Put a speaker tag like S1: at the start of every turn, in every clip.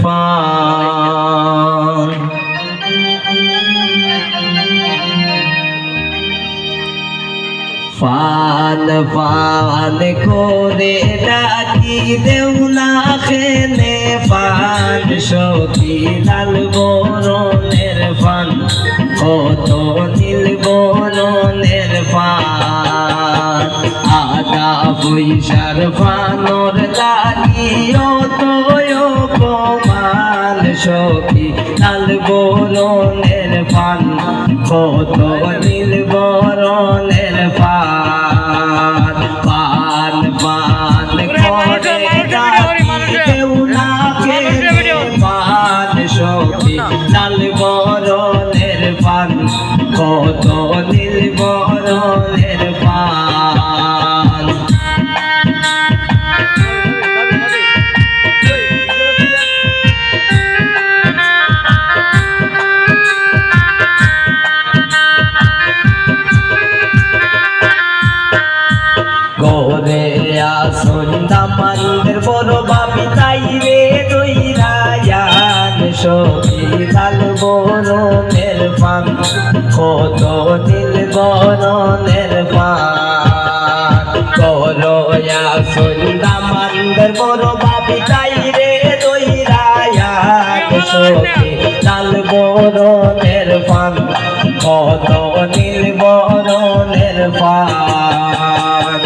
S1: fun fun fun করে ডাকি দেউলা খেলে ফান সখী লাল বরণের ফান কত নীল বরণের ফান আদা পয়সার ফানর লাগিও তোয় প্রমাণ সখী লাল বরণের ফান কত নীল বরণের ফান পান পান করে দেউলাকে পান সখী লাল বরণের পান কত নীল বরণের পান গোরে আসুন দামানদের বড় বাবি তাই রে দইরায়ান সখী লাল বরণের পান কত নীল বরণের পান গোরে আসুন দামানদের বড় বাবি তাই রে দইরায়ান সখী লাল বরণের পান কত নীল বরণের পান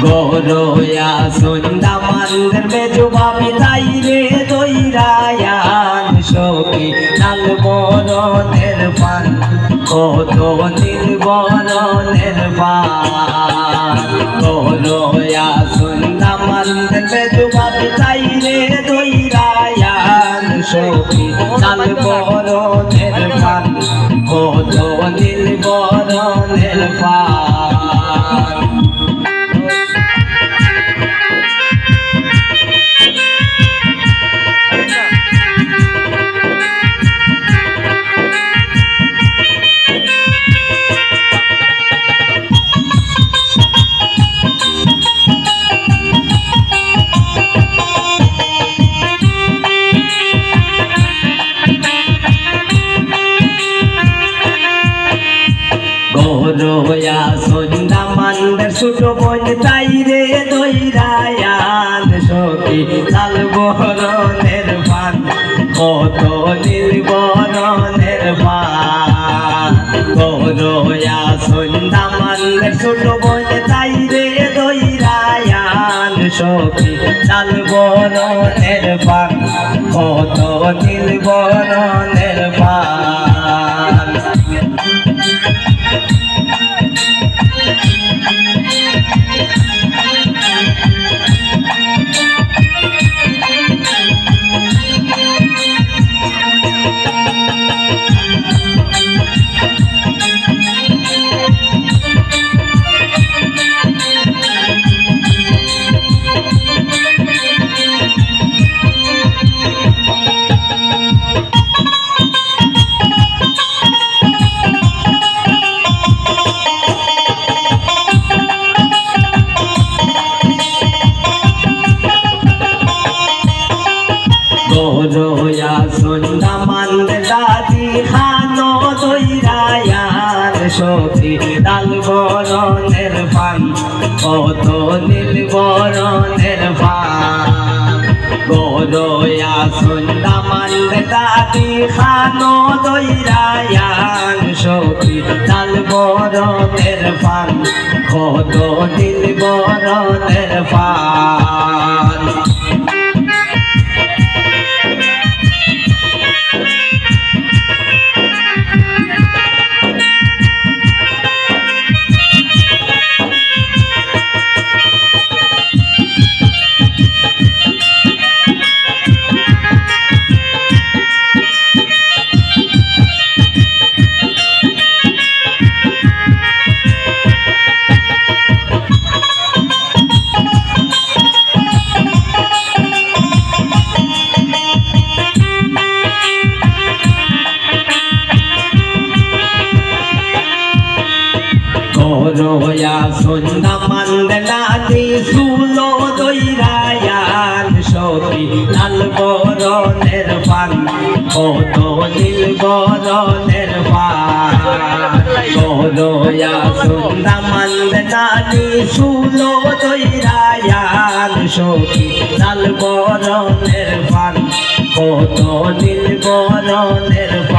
S1: গোরোয়া সন্ধ্যা মান্দের মেজু বাবি তাই রে দইরায়ান সখী লাল বরণের পান কত নীল বরণের পান গোরোয়া সন্ধ্যা মান্দের মেজু বাবি তাই রে দইরায়ান সখী লাল বরণের পান কত নীল বরণের পান গোরোয়া সন্ধ্যা মান্দের ছোট বোন তাই রে দইরায়ান সখী লাল বরণের পান কত নীল বরণের পান গোরোয়া সন্ধ্যা মান্দের ছোট বোন তাই রে দইরায়ান সখী লাল বরণের পান কত নীল বরণের পান গোরোয়া সন্ধ্যা মান্দের দাদি খানো দইরায়ান সখী লাল বরণের পান কত নীল বরণের পান গোরোয়া সন্ধ্যা মান্দের দাদি খানো দইরায়ান সখী লাল বরণের পান কত নীল বরণের পান সন্ধ্যা মান্দানি সুলো দইরায়ান সখী লাল বরণের পান কত নীল বরণের পান গরয়া সন্ধ্যা মান্দানি সুলো দইরায়ান সখী লাল বরণের পান কত নীল বরণের পান